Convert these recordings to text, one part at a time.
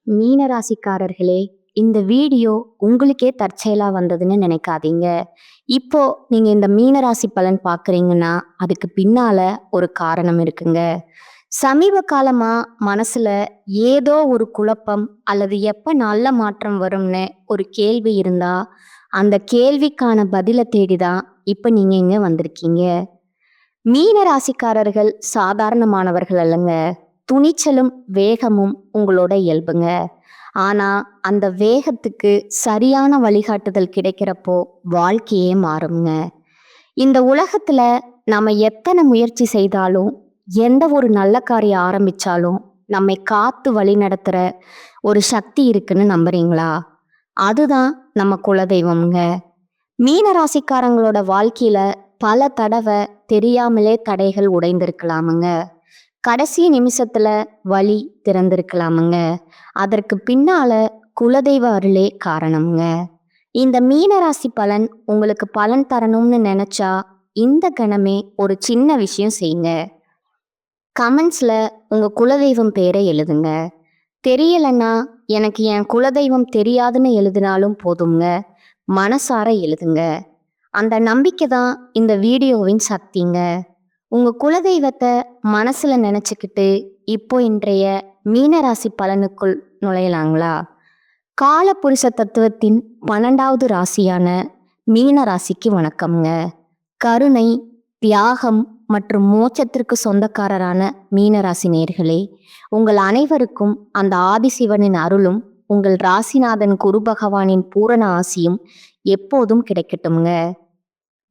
மீனராசிக்காரர்களே, இந்த வீடியோ உங்களுக்கே தற்செயலா வந்ததுன்னு நினைக்காதீங்க. இப்போ நீங்க இந்த மீனராசி பலன் பார்க்குறீங்கன்னா, அதுக்கு பின்னால ஒரு காரணம் இருக்குங்க. சமீப காலமா மனசுல ஏதோ ஒரு குழப்பம் அல்லது எப்ப நல்ல மாற்றம் வரும்னு ஒரு கேள்வி இருந்தா, அந்த கேள்விக்கான பதில தேடி தான் இப்ப நீங்க இங்க வந்திருக்கீங்க. மீன ராசிக்காரர்கள் சாதாரணமானவர்கள் அல்லங்க. துணிச்சலும் வேகமும் உங்களோட இயல்புங்க. ஆனா அந்த வேகத்துக்கு சரியான வழிகாட்டுதல் கிடைக்கிறப்போ வாழ்க்கையே மாறுங்க. இந்த உலகத்துல நாம எத்தனை முயற்சி செய்தாலும், எந்த ஒரு நல்ல காரியம் ஆரம்பிச்சாலும் நம்மை காத்து வழி நடத்துற ஒரு சக்தி இருக்குன்னு நம்புறீங்களா? அதுதான் நம்ம குலதெய்வம்ங்க. மீன ராசிக்காரங்களோட வாழ்க்கையில பல தடவை தெரியாமலே தடைகள் உடைந்திருக்கலாமுங்க. கடைசி நிமிஷத்துல வழி திறந்திருக்கலாமுங்க. அதற்கு பின்னால குலதெய்வ அருளே காரணம்ங்க. இந்த மீனராசி பலன் உங்களுக்கு பலன் தரணும்னு நினைச்சா இந்த கணமே ஒரு சின்ன விஷயம் செய்யுங்க. கமெண்ட்ஸ்ல உங்க குலதெய்வம் பேரை எழுதுங்க. தெரியலன்னா எனக்கு என் குலதெய்வம் தெரியாதுன்னு எழுதினாலும் போதுங்க. மனசார எழுதுங்க. அந்த நம்பிக்கை தான் இந்த வீடியோவின் சக்திங்க. உங்க குலதெய்வத்தை மனசுல நினைச்சுக்கிட்டு இப்போ இன்றைய மீனராசி பலனுக்குள் நுழையலாங்களா? காலபுருஷ தத்துவத்தின் 12வது ராசியான மீன ராசிக்கு வணக்கம்ங்க. கருணை, தியாகம் மற்றும் மோட்சத்திற்கு சொந்தக்காரரான மீனராசி நேயர்களே, உங்கள் அனைவருக்கும் அந்த ஆதிசிவனின் அருளும் உங்கள் ராசிநாதன் குரு பகவானின் பூரண ஆசியும் எப்போதும் கிடைக்கட்டும்ங்க.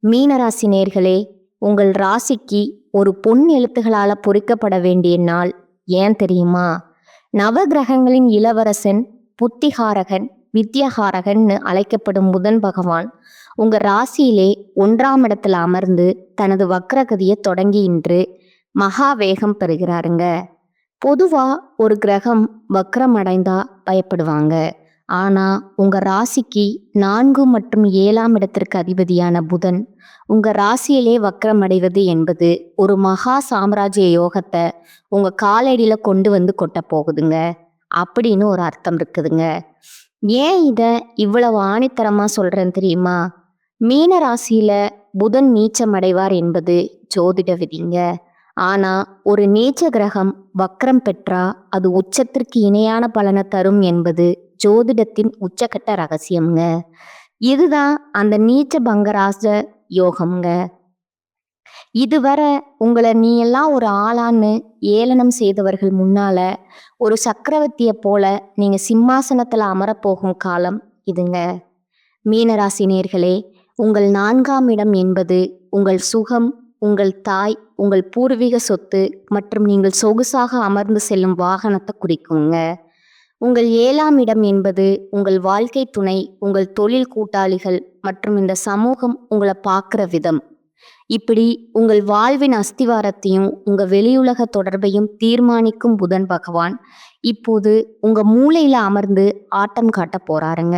மீனராசி நேயர்களே, உங்கள் ராசிக்கு ஒரு பொன் எழுத்துகளால பொறிக்கப்பட வேண்டிய நாள் ஏன் தெரியுமா? நவகிரகங்களின் இளவரசன், புத்திகாரகன், வித்யகாரகன்னு அழைக்கப்படும் புதன் பகவான் உங்க ராசியிலே 1ஆம் இடத்துல அமர்ந்து தனது வக்ரகதியை தொடங்கி இன்று மகா வேகம் பெறுகிறாருங்க. பொதுவா ஒரு கிரகம் வக்ரம் அடைந்தா பயப்படுவாங்க. ஆனா உங்க ராசிக்கு 4 மற்றும் 7ஆம் இடத்திற்கு அதிபதியான புதன் உங்க ராசியிலே வக்ரம் அடைவது என்பது ஒரு மகா சாம்ராஜ்ய யோகத்தை உங்க காலடியில கொண்டு வந்து கொட்ட போகுதுங்க அப்படின்னு ஒரு அர்த்தம் இருக்குதுங்க. ஏன் இதை இவ்வளவு ஆணித்தரமா சொல்றேன்னு தெரியுமா? மீன ராசியில புதன் நீச்சம் அடைவார் என்பது ஜோதிட விதிங்க. ஆனா ஒரு நீச்ச கிரகம் வக்ரம் பெற்றா அது உச்சத்திற்கு இணையான பலனை தரும் என்பது ஜோதிடத்தின் உச்சக்கட்ட ரகசியம்ங்க. இதுதான் அந்த நீச்ச பங்கராச யோகம்ங்க. இதுவரை உங்களை நீ எல்லாம் ஒரு ஆளான்னு ஏளனம் செய்தவர்கள் முன்னால ஒரு சக்கரவர்த்தியை போல நீங்க சிம்மாசனத்துல அமரப்போகும் காலம் இதுங்க. மீனராசி நேயர்களே, உங்கள் 4ஆம் இடம் என்பது உங்கள் சுகம், உங்கள் தாய், உங்கள் பூர்வீக சொத்து மற்றும் நீங்கள் சொகுசாக அமர்ந்து செல்லும் வாகனத்தை குறிக்குங்க. உங்கள் 7ஆம் இடம் என்பது உங்கள் வாழ்க்கை துணை, உங்கள் தொழில் கூட்டாளிகள் மற்றும் இந்த சமூகம் உங்களை பார்க்குற விதம். இப்படி உங்கள் வாழ்வின் அஸ்திவாரத்தையும் உங்க வெளியுலக தொடர்பையும் தீர்மானிக்கும் புதன் பகவான் இப்போது உங்க மூளையில அமர்ந்து ஆட்டம் காட்ட போறாருங்க.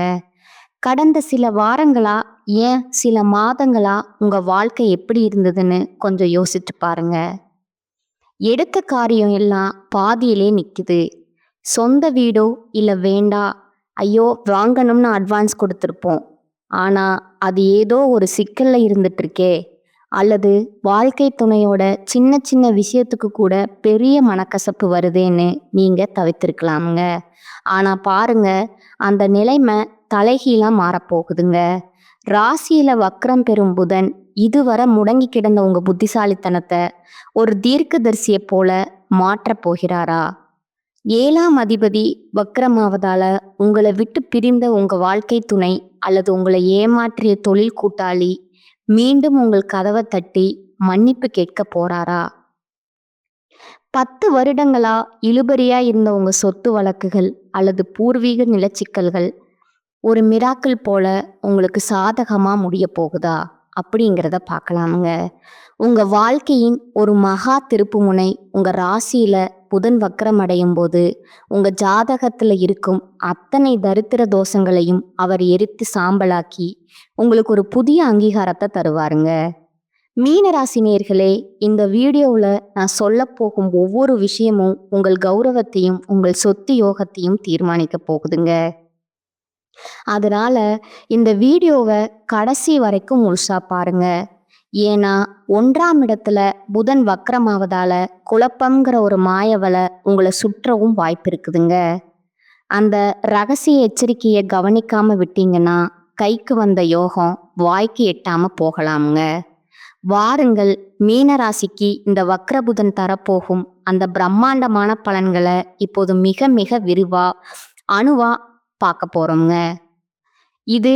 கடந்த சில வாரங்களா, ஏன் சில மாதங்களா உங்க வாழ்க்கை எப்படி இருந்ததுன்னு கொஞ்சம் யோசிச்சு பாருங்க. எடுத்த காரியம் எல்லாம் பாதியிலே நிக்குது. சொந்த வீடோ இல்ல வேண்டா, ஐயோ வாங்கணும்னு அட்வான்ஸ் கொடுத்துருப்போம், ஆனா அது ஏதோ ஒரு சிக்கல்ல இருந்துட்டு இருக்கே, அல்லது வாழ்க்கை துணையோட சின்ன சின்ன விஷயத்துக்கு கூட பெரிய மனக்கசப்பு வருதேன்னு நீங்க தவிர்த்திருக்கலாமுங்க. ஆனா பாருங்க, அந்த நிலைமை தலைகீழா மாறப்போகுதுங்க. ராசியில வக்ரம் பெறும் புதன் இதுவரை முடங்கி கிடந்த உங்க புத்திசாலித்தனத்தை ஒரு தீர்க்கதரிசியை போல மாற்றப் போகிறாரா? 7ஆம் அதிபதி வக்ரமாவதால உங்களை விட்டு பிரிந்த உங்க வாழ்க்கை துணை அல்லது உங்களை ஏமாற்றிய தொழில் கூட்டாளி மீண்டும் உங்கள் கதவை தட்டி மன்னிப்பு கேட்க போறாரா? 10 வருடங்களா இழுபறியா இருந்த உங்க சொத்து வழக்குகள் அல்லது பூர்வீக நிலச்சிக்கல்கள் ஒரு மிராக்கிள் போல உங்களுக்கு சாதகமா முடிய போகுதா அப்படிங்கிறத பார்க்கலாமுங்க. உங்க வாழ்க்கையின் ஒரு மகா திருப்புமுனை உங்க ராசியில புதன் வக்ரம் அடையும் போது உங்க ஜாதகத்துல இருக்கும் அத்தனை தரித்திர தோஷங்களையும் அவர் எரித்து சாம்பலாக்கி உங்களுக்கு ஒரு புதிய அங்கீகாரத்தை தருவாருங்க. மீனராசி நேயர்களே, இந்த வீடியோவில் நான் சொல்ல போகும் ஒவ்வொரு விஷயமும் உங்கள் கௌரவத்தையும் உங்கள் சொத்து யோகத்தையும் தீர்மானிக்க போகுதுங்க. அதனால இந்த வீடியோவை கடைசி வரைக்கும் முழுசா பாருங்க. ஏன்னா 1ஆம் இடத்துல புதன் வக்ரமாவதால குழப்பம்ங்கிற ஒரு மாயவலை உங்களை சுற்றவும் வாய்ப்பு இருக்குதுங்க. அந்த ரகசிய எச்சரிக்கையை கவனிக்காம விட்டீங்கன்னா கைக்கு வந்த யோகம் வாய்க்கு எட்டாம போகலாமுங்க. வாருங்கள், மீனராசிக்கு இந்த வக்ரபுதன் தரப்போகும் அந்த பிரம்மாண்டமான பலன்களை இப்போது மிக மிக விரிவா அணுவா பார்க்க போறோங்க. இது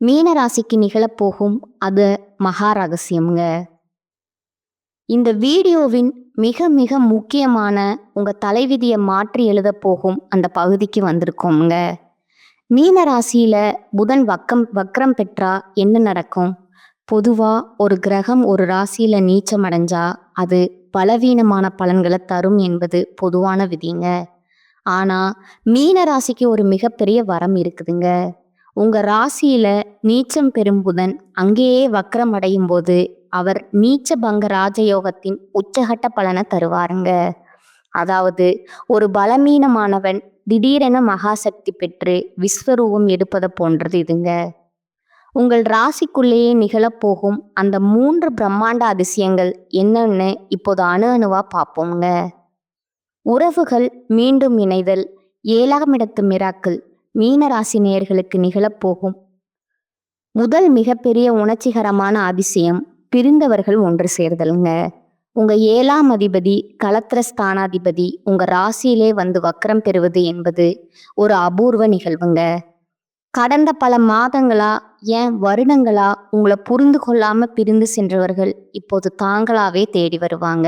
மீனராசிக்கு நிகழப்போகும் அது மகா ரகசியம்ங்க. இந்த வீடியோவின் மிக மிக முக்கியமான உங்க தலைவிதியை மாற்றி எழுத போகும் அந்த பகுதிக்கு வந்திருக்கோங்க. மீனராசியில புதன் வக்ரம் பெற்றா என்ன நடக்கும்? பொதுவா ஒரு கிரகம் ஒரு ராசியில நீச்சம் அடைஞ்சா அது பலவீனமான பலன்களை தரும் என்பது பொதுவான விதிங்க. ஆனா மீன ராசிக்கு ஒரு மிகப்பெரிய வரம் இருக்குதுங்க. உங்க ராசியில நீச்சம் பெறும் புதன் அங்கேயே வக்ரம் அடையும் போது அவர் நீச்ச பங்க ராஜயோகத்தின் உச்சகட்ட பலனை தருவாருங்க. அதாவது ஒரு பலவீனமானவன் திடீரென மகாசக்தி பெற்று விஸ்வரூபம் எடுப்பதை போன்றது இதுங்க. உங்கள் ராசிக்குள்ளேயே நிகழப்போகும் அந்த 3 பிரம்மாண்ட அதிசயங்கள் என்னன்னு இப்போது அணு அணுவா பார்ப்போங்க. உறவுகள் மீண்டும் இணைதல், 7ஆம் இடத்து மிராக்கிள் மீனராசி நேயர்களுக்கு நிகழப்போகும் முதல் மிகப்பெரிய உணர்ச்சிகரமான அதிசயம் பிரிந்தவர்கள் ஒன்று சேர்தலுங்க. உங்க 7ஆம் அதிபதி களத்திர ஸ்தானாதிபதி உங்க ராசியிலே வந்து வக்ரம் பெறுவது என்பது ஒரு அபூர்வ நிகழ்வுங்க. கடந்த பல மாதங்களா ஏன் வருடங்களா உங்களை புரிந்து கொள்ளாம பிரிந்து சென்றவர்கள் இப்போது தாங்களாவே தேடி வருவாங்க.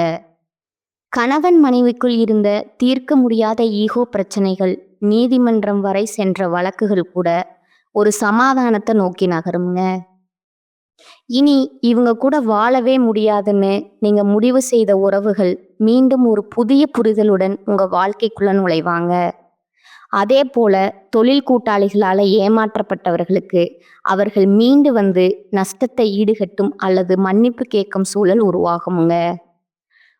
கணவன் மனைவிக்குள் இருந்த தீர்க்க முடியாத ஈகோ பிரச்சனைகள், நீதிமன்றம் வரை சென்ற வழக்குகள் கூட ஒரு சமாதானத்தை நோக்கி நகருங்க. இனி இவங்க கூட வாழவே முடியாதுன்னு நீங்க முடிவு செய்த உறவுகள் மீண்டும் ஒரு புதிய புரிதலுடன் உங்க வாழ்க்கைக்குள்ள நுழைவாங்க. அதே போல தொழில் கூட்டாளிகளால ஏமாற்றப்பட்டவர்களுக்கு அவர்கள் மீண்டு வந்து நஷ்டத்தை ஈடுகட்டும் அல்லது மன்னிப்பு கேட்கும் சூழல் உருவாகுங்க.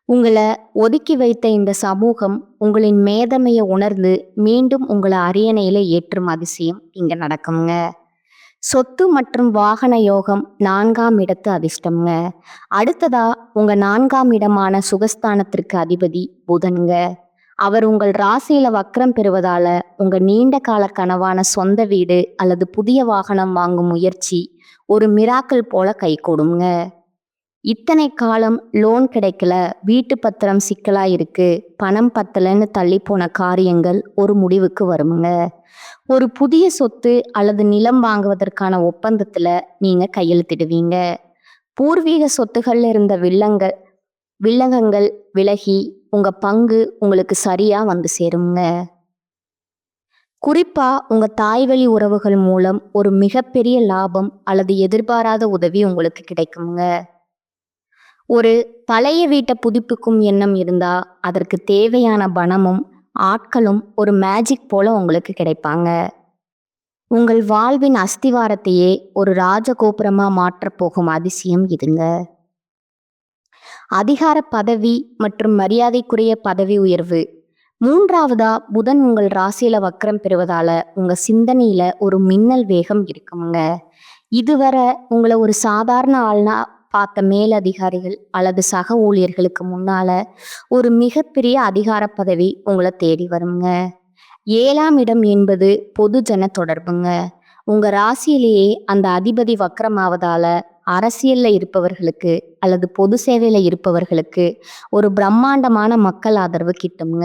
உங்களை ஒதுக்கி வைத்த இந்த சமூகம் உங்களின் மேதமையை உணர்ந்து மீண்டும் உங்களை அரியணையில ஏற்றும் அதிசயம் இங்க நடக்குங்க. சொத்து மற்றும் வாகன யோகம் 4ஆம் இடத்து அதிர்ஷ்டம்ங்க. அடுத்ததா உங்க 4ஆம் இடமான சுகஸ்தானத்திற்கு அதிபதி புதன்ங்க. அவர் உங்கள் ராசியில வக்ரம் பெறுவதால உங்க நீண்ட கால கனவான சொந்த வீடு அல்லது புதிய வாகனம் வாங்கும் முயற்சி ஒரு மிராக்கிள் போல கைகூடுங்க. இத்தனை காலம் லோன் கிடைக்கல, வீட்டு பத்திரம் சிக்கலா இருக்கு, பணம் பத்தலன்னு தள்ளி போன காரியங்கள் ஒரு முடிவுக்கு வருமுங்க. ஒரு புதிய சொத்து அல்லது நிலம் வாங்குவதற்கான ஒப்பந்தத்துல நீங்க கையெழுத்திடுவீங்க. பூர்வீக சொத்துகள்ல இருந்த வில்லங்கங்கள் விலகி உங்க பங்கு உங்களுக்கு சரியா வந்து சேருங்க. குறிப்பா உங்க தாய்வழி உறவுகள் மூலம் ஒரு மிகப்பெரிய லாபம் அல்லது எதிர்பாராத உதவி உங்களுக்கு கிடைக்குங்க. ஒரு பழைய வீட்டை புதுப்பிக்கும் எண்ணம் இருந்தா அதற்கு தேவையான பணமும் ஆட்களும் ஒரு மேஜிக் போல உங்களுக்கு கிடைப்பாங்க. உங்கள் வாழ்வின் அஸ்திவாரத்தையே ஒரு ராஜகோபுரமா மாற்றப் போகும் அதிசயம் இதுங்க. அதிகார பதவி மற்றும் மரியாதைக்குரிய பதவி உயர்வு. 3ஆவதா புதன் உங்கள் ராசியில வக்ரம் பெறுவதால உங்க சிந்தனையில ஒரு மின்னல் வேகம் இருக்குங்க. இதுவரை உங்களை ஒரு சாதாரண ஆள்னா பார்த்த மேலதிகாரிகள் அல்லது சக ஊழியர்களுக்கு முன்னால ஒரு மிகப்பெரிய அதிகார பதவி உங்களை தேடி வருங்க. 7ஆம் இடம் என்பது பொதுஜன தொடர்புங்க. உங்க ராசியிலேயே அந்த அதிபதி வக்ரமாவதால அரசியல்ல இருப்பவர்களுக்கு அல்லது பொது சேவையில இருப்பவர்களுக்கு ஒரு பிரம்மாண்டமான மக்கள் ஆதரவு கிட்டுங்க.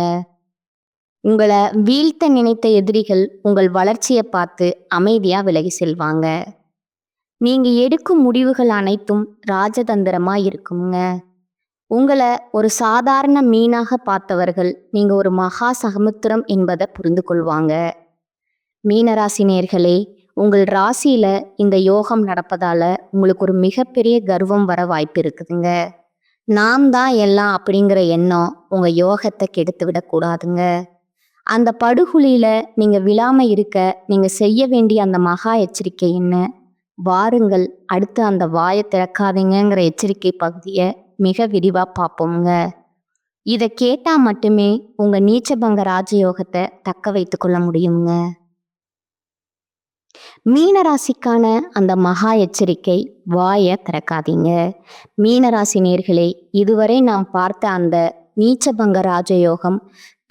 உங்களை வீழ்த்த நினைத்த எதிரிகள் உங்கள் வளர்ச்சியை பார்த்து அமைதியா விலகி செல்வாங்க. நீங்க எடுக்கும் முடிவுகள் அனைத்தும் ராஜதந்திரமா இருக்குங்க. உங்களை ஒரு சாதாரண மீனாக பார்த்தவர்கள் நீங்க ஒரு மகா சமுத்திரம் என்பதை புரிந்து கொள்வாங்க. மீனராசி நேயர்களே, உங்கள் ராசியில இந்த யோகம் நடப்பதால உங்களுக்கு ஒரு மிகப்பெரிய கர்வம் வர வாய்ப்பு இருக்குதுங்க. நாம் தான் எல்லாம் அப்படிங்கிற எண்ணம் உங்க யோகத்தை கெடுத்து விடக்கூடாதுங்க. அந்த படுகுழியில நீங்க விழாம இருக்க நீங்க செய்ய வேண்டிய அந்த மகா எச்சரிக்கை என்ன? வாருங்கள், அடுத்து அந்த வாயை திறக்காதீங்கங்கிற எச்சரிக்கை பகுதியை மிக விரிவா பார்ப்போங்க. இதை கேட்டா மட்டுமே உங்க நீச்சபங்க ராஜயோகத்தை தக்க வைத்துக் கொள்ள முடியுங்க. மீனராசிக்கான அந்த மகா எச்சரிக்கை, வாயை திறக்காதீங்க. மீனராசி நேர்களே, இதுவரை நாம் பார்த்த அந்த நீச்சபங்க ராஜயோகம்,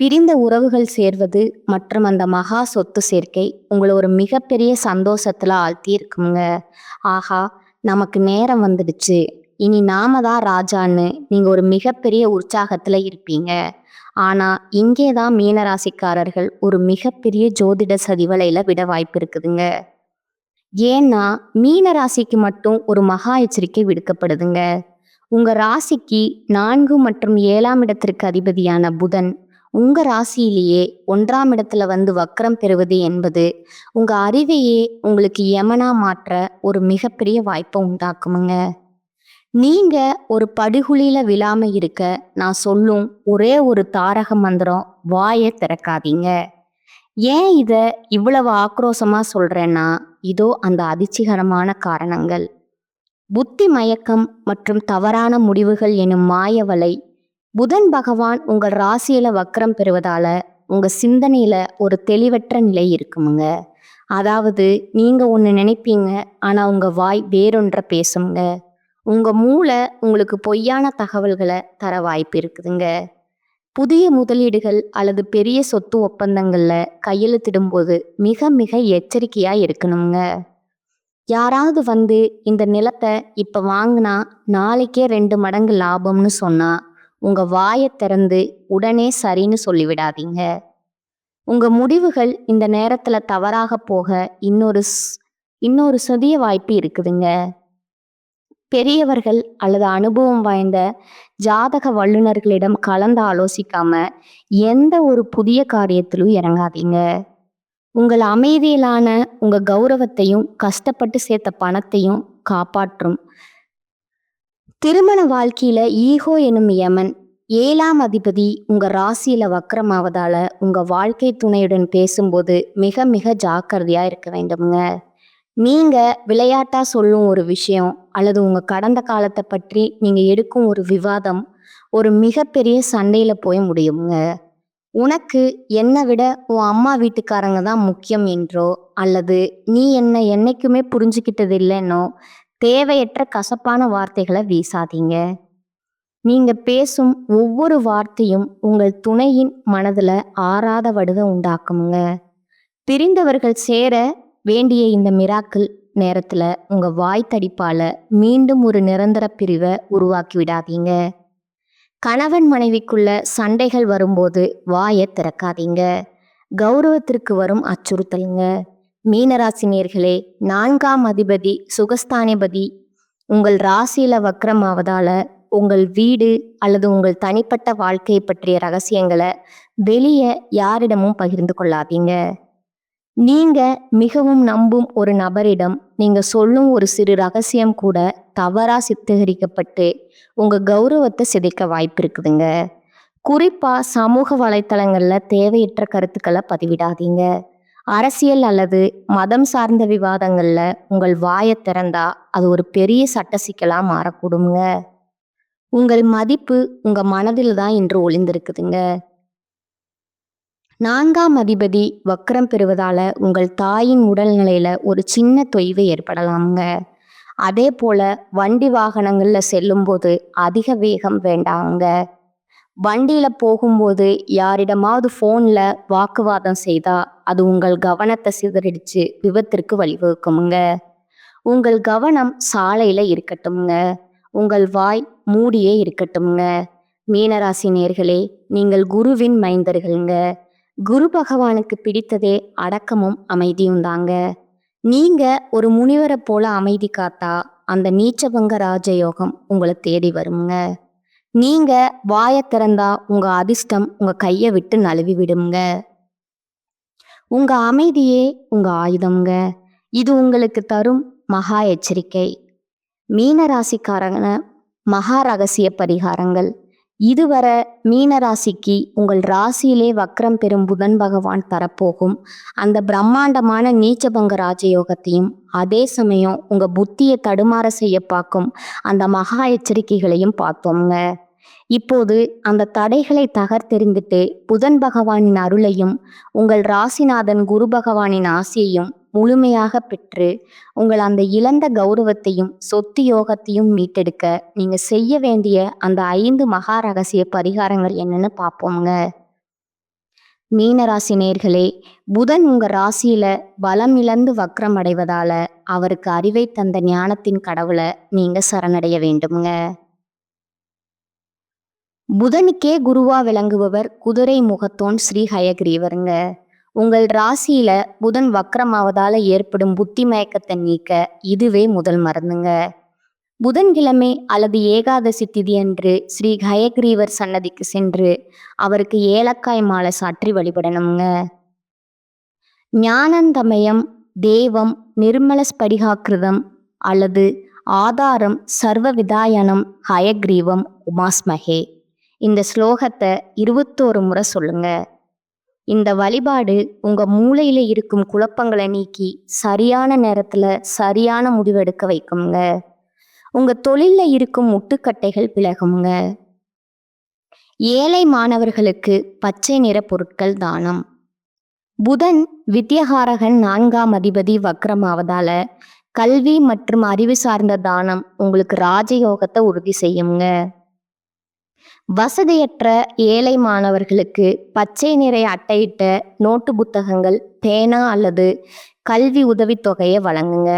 பிரிந்த உறவுகள் சேர்வது மற்றும் அந்த மகா சொத்து சேர்க்கை உங்களை ஒரு மிகப்பெரிய சந்தோஷத்துல ஆழ்த்தி இருக்குங்க. ஆஹா, நமக்கு நேரம் வந்துடுச்சு, இனி நாம தான் ராஜான்னு நீங்க ஒரு மிகப்பெரிய உற்சாகத்துல இருப்பீங்க. ஆனா இங்கேதான் மீனராசிக்காரர்கள் ஒரு மிகப்பெரிய ஜோதிட சதிவலையில விட வாய்ப்பு இருக்குதுங்க. ஏன்னா மீன ராசிக்கு மட்டும் ஒரு மகா எச்சரிக்கை விடுக்கப்படுதுங்க. உங்க ராசிக்கு 4 மற்றும் 7ஆம் இடத்திற்கு அதிபதியான புதன் உங்க ராசியிலேயே 1ஆம் இடத்துல வந்து வக்ரம் பெறுவது என்பது உங்க அறிவையே உங்களுக்கு யமனா மாற்ற ஒரு மிகப்பெரிய வாய்ப்பை உண்டாக்குமுங்க. நீங்க ஒரு படுகுழியில விழாம இருக்க நான் சொல்லும் ஒரே ஒரு தாரக மந்திரம், வாயை திறக்காதீங்க. ஏன் இதை இவ்வளவு ஆக்ரோஷமா சொல்றேன்னா, இதோ அந்த அதிர்ச்சிகரமான காரணங்கள். புத்தி மயக்கம் மற்றும் தவறான முடிவுகள் எனும் மாயவலை. புதன் பகவான் உங்கள் ராசியில வக்ரம் பெறுவதால உங்க சிந்தனையில ஒரு தெளிவற்ற நிலை இருக்குமுங்க. அதாவது நீங்க ஒன்று நினைப்பீங்க, ஆனா உங்க வாய் வேறொன்ற பேசுங்க. உங்க மூளை உங்களுக்கு பொய்யான தகவல்களை தர வாய்ப்பு இருக்குதுங்க. புதிய முதலீடுகள் அல்லது பெரிய சொத்து ஒப்பந்தங்கள்ல கையெழுத்திடும்போது மிக மிக எச்சரிக்கையா இருக்கணுங்க. யாராவது வந்து இந்த நிலத்தை இப்ப வாங்கினா நாளைக்கே 2 மடங்கு லாபம்னு சொன்னா உங்க வாயை திறந்து உடனே சரின்னு சொல்லிவிடாதீங்க. உங்க முடிவுகள் இந்த நேரத்துல தவறாக போக இன்னொரு சொதிய வாய்ப்பு இருக்குதுங்க. பெரியவர்கள் அல்லது அனுபவம் வாய்ந்த ஜாதக வல்லுநர்களிடம் கலந்து ஆலோசிக்காம எந்த ஒரு புதிய காரியத்திலும் இறங்காதீங்க. உங்கள் அமைதியிலான உங்க கௌரவத்தையும் கஷ்டப்பட்டு சேர்த்த பணத்தையும் காப்பாற்றும். திருமண வாழ்க்கையில ஈகோ எனும் யமன் 7ஆம் அதிபதி உங்க ராசியில வக்ரமாவதால உங்க வாழ்க்கை துணையுடன் பேசும்போது மிக மிக ஜாக்கிரதையா இருக்க வேண்டும்ங்க. நீங்க விளையாட்டா சொல்லும் ஒரு விஷயம் அல்லது உங்க கடந்த காலத்தை பற்றி நீங்க எடுக்கும் ஒரு விவாதம் ஒரு மிகப்பெரிய சண்டையில போய் முடியுங்க. உனக்கு என்னை விட உன் அம்மா வீட்டுக்காரங்க தான் முக்கியம் என்றோ அல்லது நீ என்னை என்னைக்குமே புரிஞ்சுக்கிட்டது இல்லைன்னோ தேவையற்ற கசப்பான வார்த்தைகளை வீசாதீங்க. நீங்க பேசும் ஒவ்வொரு வார்த்தையும் உங்கள் துணையின் மனதுல ஆறாத வடுக உண்டாக்குமுங்க. பிரிந்தவர்கள் சேர வேண்டிய இந்த மிராக்கிள் நேரத்துல உங்க வாய் தடிப்பால மீண்டும் ஒரு நிரந்தர பிரிவை உருவாக்கி விடாதீங்க. கணவன் மனைவிக்குள்ள சண்டைகள் வரும்போது வாயை திறக்காதீங்க. கௌரவத்திற்கு வரும் அச்சுறுத்தலுங்க. மீனராசி நேர்களே, 4ஆம் அதிபதி சுகஸ்தானிபதி உங்கள் ராசியில வக்ரமாவதால உங்கள் வீடு அல்லது உங்கள் தனிப்பட்ட வாழ்க்கையை பற்றிய ரகசியங்களை வெளியே யாரிடமும் பகிர்ந்து கொள்ளாதீங்க. நீங்க மிகவும் நம்பும் ஒரு நபரிடம் நீங்க சொல்லும் ஒரு சிறு ரகசியம் கூட தவறா சித்தரிக்கப்பட்டு உங்க கௌரவத்தை சிதைக்க வாய்ப்பு இருக்குதுங்க. குறிப்பா சமூக வலைத்தளங்கள்ல தேவையற்ற கருத்துக்களை பதிவிடாதீங்க. அரசியல் அல்லது மதம் சார்ந்த விவாதங்கள்ல உங்கள் வாயை திறந்தா அது ஒரு பெரிய சட்ட சிக்கலா மாறக்கூடுங்க. உங்கள் மதிப்பு உங்க மனதில் தான் இன்று ஒளிந்திருக்குதுங்க. 4ஆம் அதிபதி வக்ரம் பெறுவதால உங்கள் தாயின் உடல்நிலையில ஒரு சின்ன தொய்வு ஏற்படலாமுங்க. அதே போல வண்டி வாகனங்கள்ல செல்லும்போது அதிக வேகம் வேண்டாங்க. வண்டியில போகும்போது யாரிடமாவது போன்ல வாக்குவாதம் செய்தா அது உங்கள் கவனத்தை சிதறடிச்சு விபத்திற்கு வழிவகுக்குமுங்க. உங்கள் கவனம் சாலையில இருக்கட்டும்ங்க. உங்கள் வாய் மூடியே இருக்கட்டும்ங்க. மீனராசி நேர்களே, நீங்கள் குருவின் மைந்தர்கள்ங்க. குரு பகவானுக்கு பிடித்ததே அடக்கமும் அமைதியும் தாங்க. நீங்க ஒரு முனிவரை போல அமைதி காத்தா அந்த நீச்சபங்க ராஜயோகம் உங்களை தேடி வருங்க. நீங்க வாயை திறந்தா உங்க அதிர்ஷ்டம் உங்க கையை விட்டு நழுவி விடுங்க. உங்க அமைதியே உங்க ஆயுதம்ங்க. இது உங்களுக்கு தரும் மகா எச்சரிக்கை. மீன ராசிக்காரங்க மகா ரகசிய பரிகாரங்கள். இதுவரை மீன ராசிக்கு உங்கள் ராசியிலே வக்ரம் பெறும் புதன் பகவான் தரப்போகும் அந்த பிரம்மாண்டமான நீச்சபங்க ராஜயோகத்தையும், அதே சமயம் உங்க புத்தியை தடுமாற செய்ய பார்க்கும் அந்த மகா எச்சரிக்கைகளையும் பார்த்தோங்க. இப்போது அந்த தடைகளை தகர்த்தெறிந்துட்டு புதன் பகவானின் அருளையும் உங்கள் ராசிநாதன் குரு பகவானின் ஆசியையும் முழுமையாக பெற்று உங்கள் அந்த இழந்த கௌரவத்தையும் சொத்து யோகத்தையும் மீட்டெடுக்க நீங்க செய்ய வேண்டிய அந்த 5 மகா ரகசிய பரிகாரங்கள் என்னன்னு பார்ப்போங்க. மீனராசி நேர்களே, புதன் உங்க ராசியில பலம் இழந்து வக்ரம் அடைவதால அவருக்கு அறிவை தந்த ஞானத்தின் கடவுளை நீங்க சரணடைய வேண்டும்ங்க. புதனுக்கே குருவா விளங்குபவர் குதிரை முகத்தோன் ஸ்ரீ ஹயக்ரீவருங்க. உங்கள் ராசியில புதன் வக்ரமாவதால ஏற்படும் புத்தி மயக்கத்தை நீக்க இதுவே முதல் மருந்துங்க. புதன்கிழமை அல்லது ஏகாதசி திதி அன்று ஸ்ரீ ஹயக்ரீவர் சன்னதிக்கு சென்று அவருக்கு ஏலக்காய் மாலை சாற்றி வழிபடணுங்க. ஞானந்தமயம் தேவம் நிர்மல ஸ்படிகாக்கிருதம் அல்லது ஆதாரம் சர்வ விதாயனம் ஹயக்ரீவம் உமாஸ்மகே இந்த ஸ்லோகத்தை 21 முறை சொல்லுங்க. இந்த வழிபாடு உங்க மூளையில இருக்கும் குழப்பங்களை நீக்கி சரியான நேரத்துல சரியான முடிவெடுக்க வைக்குங்க. உங்க தொழில்ல இருக்கும் முட்டுக்கட்டைகள் விலகுங்க. ஏழை மாணவர்களுக்கு பச்சை நிற பொருட்கள் தானம். புதன் வித்யகாரகன் 4ஆம் அதிபதி வக்ரமாவதால கல்வி மற்றும் அறிவு சார்ந்த தானம் உங்களுக்கு ராஜயோகத்தை உறுதி செய்யுங்க. வசதியற்ற ஏழை மாணவர்களுக்கு பச்சை நிற அட்டையிட்ட நோட்டு புத்தகங்கள், பேனா அல்லது கல்வி உதவித்தொகையை வழங்குங்க.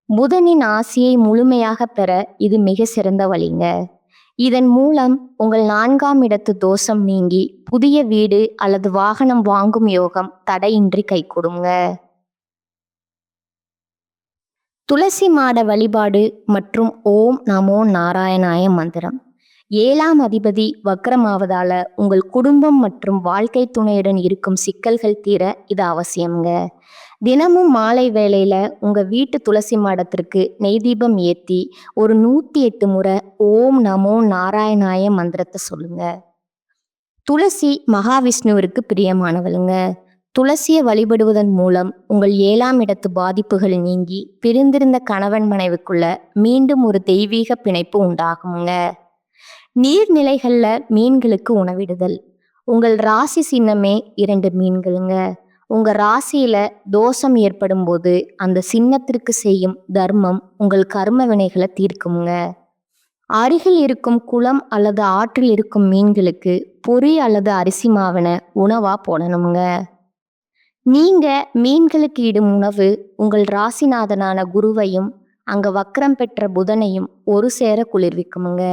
புதனின் ஆசியை முழுமையாக பெற இது மிக சிறந்த வழிங்க. இதன் மூலம் உங்கள் 4ஆம் இடத்து தோஷம் நீங்கி புதிய வீடு அல்லது வாகனம் வாங்கும் யோகம் தடையின்றி கைகூடுங்க. துளசி மாட வழிபாடு மற்றும் ஓம் நமோ நாராயணாய மந்திரம். 7ஆம் அதிபதி வக்ரமாவதால உங்கள் குடும்பம் மற்றும் வாழ்க்கை துணையுடன் இருக்கும் சிக்கல்கள் தீர இது அவசியம்ங்க. தினமும் மாலை வேளையில உங்க வீட்டு துளசி மாடத்திற்கு நெய் தீபம் ஏற்றி ஒரு 108 முறை ஓம் நமோ நாராயணாய மந்திரத்தை சொல்லுங்க. துளசி மகாவிஷ்ணுவிற்கு பிரியமானவளுங்க. துளசியை வழிபடுவதன் மூலம் உங்கள் 7ஆம் இடத்து பாதிப்புகள் நீங்கி பிரிந்திருந்த கணவன் மனைவிக்குள்ள மீண்டும் ஒரு தெய்வீக பிணைப்பு உண்டாகுங்க. நீர்நிலைகள்ல மீன்களுக்கு உணவிடுதல். உங்கள் ராசி சின்னமே 2 மீன்களுங்க. உங்க ராசியில தோஷம் ஏற்படும் போது அந்த சின்னத்திற்கு செய்யும் தர்மம் உங்கள் கர்ம வினைகளை தீர்க்குங்க. அருகில் இருக்கும் குளம் அல்லது ஆற்றில் இருக்கும் மீன்களுக்கு பொரி அல்லது அரிசி மாவின உணவா போடணுங்க. நீங்க மீன்களுக்கு இடும் உணவு உங்கள் ராசிநாதனான குருவையும் அங்க வக்ரம் பெற்ற புதனையும் ஒரு சேர குளிர்விக்குமுங்க.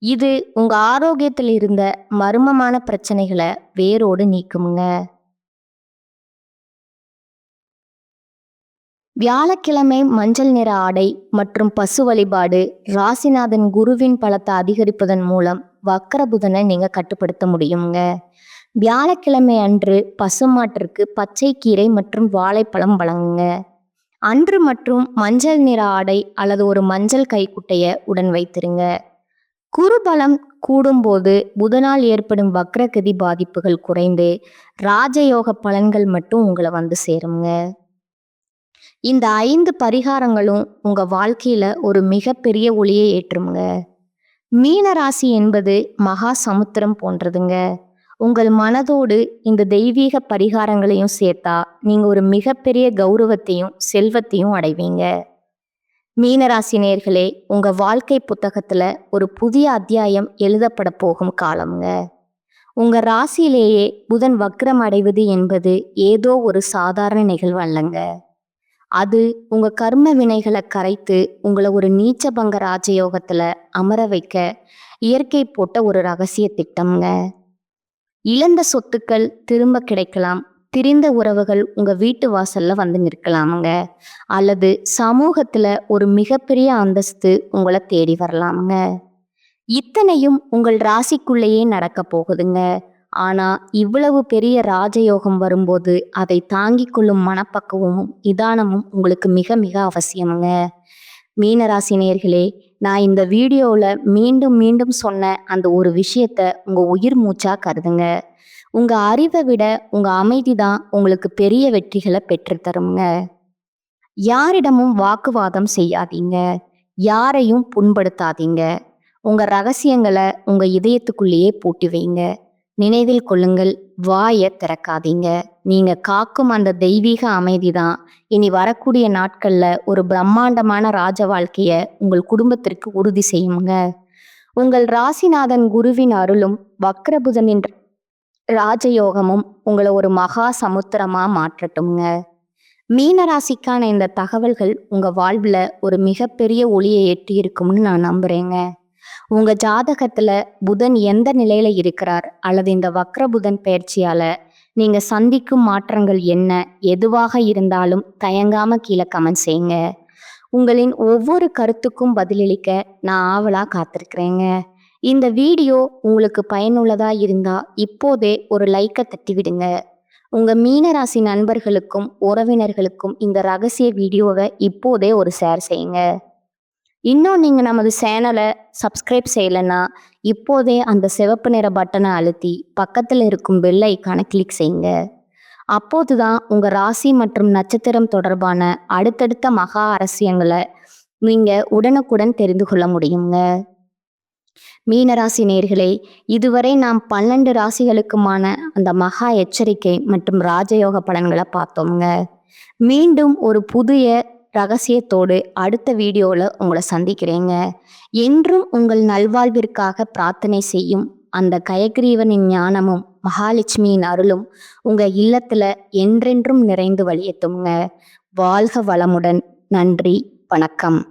இது உங்க ஆரோக்கியத்தில் இருந்த மர்மமான பிரச்சனைகளை வேரோடு நீக்குமுங்க. வியாழக்கிழமை மஞ்சள் நிற ஆடை மற்றும் பசு வழிபாடு ராசிநாதன் குருவின் பலத்தை அதிகரிப்பதன் மூலம் வக்ர புதனை நீங்க கட்டுப்படுத்த முடியுங்க. வியாழக்கிழமை அன்று பசுமாட்டிற்கு பச்சை கீரை மற்றும் வாழைப்பழம் வழங்குங்க. அன்று மற்றும் மஞ்சள் நிற ஆடை அல்லது ஒரு மஞ்சள் கைக்குட்டைய உடன் வைத்திருங்க. குருபலம் கூடும்போது புதனால் ஏற்படும் வக்ரகதி பாதிப்புகள் குறைந்து ராஜயோக பலன்கள் மட்டும் உங்களை வந்து சேருங்க. இந்த 5 பரிகாரங்களும் உங்க வாழ்க்கையில ஒரு மிகப்பெரிய ஒளியை ஏற்றுங்க. மீனராசி என்பது மகா சமுத்திரம் போன்றதுங்க. உங்கள் மனதோடு இந்த தெய்வீக பரிகாரங்களையும் சேர்த்தா நீங்க ஒரு மிகப்பெரிய கௌரவத்தையும் செல்வத்தையும் அடைவீங்க. மீனராசி நேர்களே, உங்க வாழ்க்கை புத்தகத்துல ஒரு புதிய அத்தியாயம் எழுதப்பட போகும் காலம்ங்க. உங்க ராசியிலேயே புதன் வக்ரம் அடைவது என்பது ஏதோ ஒரு சாதாரண நிகழ்வு அல்லங்க. அது உங்க கர்ம வினைகளை கரைத்து உங்களை ஒரு நீச்சபங்க ராஜயோகத்துல அமர வைக்க இயற்கை போட்ட ஒரு ரகசிய திட்டம்ங்க. இழந்த சொத்துக்கள் திரும்ப கிடைக்கலாம். திரிந்த உறவுகள் உங்க வீட்டு வாசல்ல வந்து நிற்கலாமுங்க. அல்லது சமூகத்துல ஒரு மிகப்பெரிய அந்தஸ்து உங்களை தேடி வரலாமுங்க. இத்தனையும் உங்கள் ராசிக்குள்ளேயே நடக்க போகுதுங்க. ஆனா இவ்வளவு பெரிய ராஜயோகம் வரும்போது அதை தாங்கிக் கொள்ளும் மனப்பக்குவமும் நிதானமும் உங்களுக்கு மிக மிக அவசியமுங்க. மீனராசி நேயர்களே, நான் இந்த வீடியோவில் மீண்டும் மீண்டும் சொன்ன அந்த ஒரு விஷயத்த உங்கள் உயிர் மூச்சா கருதுங்க. உங்கள் அறிவை விட உங்கள் அமைதி தான் உங்களுக்கு பெரிய வெற்றிகளை பெற்றுத்தருங்க. யாரிடமும் வாக்குவாதம் செய்யாதீங்க. யாரையும் புண்படுத்தாதீங்க. உங்க ரகசியங்களை உங்க இதயத்துக்குள்ளேயே பூட்டி வைங்க. நினைவில் கொள்ளுங்கள், வாயை திறக்காதீங்க. நீங்க காக்கும் அந்த தெய்வீக அமைதி தான் இனி வரக்கூடிய நாட்கள்ல ஒரு பிரம்மாண்டமான ராஜ வாழ்க்கைய உங்கள் குடும்பத்திற்கு உறுதி செய்யுங்க. உங்கள் ராசிநாதன் குருவின் அருளும் வக்ரபுதனின் ராஜயோகமும் உங்களை ஒரு மகா சமுத்திரமா மாற்றட்டும்ங்க. மீனராசிக்கான இந்த தகவல்கள் உங்க வாழ்வுல ஒரு மிகப்பெரிய ஒளியை ஏற்றி இருக்கும்னு நான் நம்புறேங்க. உங்க ஜாதகத்துல புதன் எந்த நிலையில இருக்கிறார் அல்லது இந்த வக்ர புதன் பயிற்சியால நீங்க சந்திக்கும் மாற்றங்கள் என்ன, எதுவாக இருந்தாலும் தயங்காம கீழே கமெண்ட் செய்யுங்க. உங்களின் ஒவ்வொரு கருத்துக்கும் பதிலளிக்க நான் ஆவலா காத்திருக்கிறேங்க. இந்த வீடியோ உங்களுக்கு பயனுள்ளதா இருந்தா இப்போதே ஒரு லைக்கை தட்டி விடுங்க. உங்க மீனராசி நண்பர்களுக்கும் உறவினர்களுக்கும் இந்த ரகசிய வீடியோவை இப்போதே ஒரு ஷேர் செய்யுங்க. இன்னும் நீங்க நமது சேனலை சப்ஸ்கிரைப் செய்யலைன்னா இப்போதே அந்த சிவப்பு நிற பட்டனை அழுத்தி பக்கத்தில் இருக்கும் பெல் ஐக்கானை கிளிக் செய்யுங்க. அப்போதுதான் உங்க ராசி மற்றும் நட்சத்திரம் தொடர்பான அடுத்தடுத்த மகா அரசியங்களை நீங்க உடனுக்குடன் தெரிந்து கொள்ள முடியுங்க. மீனராசி நேயர்களே, இதுவரை நாம் 12 ராசிகளுக்குமான அந்த மகா எச்சரிக்கை மற்றும் ராஜயோக பலன்களை பார்த்தோங்க. மீண்டும் ஒரு புதிய ரகசியத்தோடு அடுத்த வீடியோவில் உங்களை சந்திக்கிறேங்க. என்றும் உங்கள் நல்வாழ்விற்காக பிரார்த்தனை செய்யும் அந்த கயக்ரீவனின் ஞானமும் மகாலட்சுமியின் அருளும் உங்க இல்லத்துல என்றென்றும் நிறைந்து வழியட்டுங்க. வாழ்க வளமுடன். நன்றி, வணக்கம்.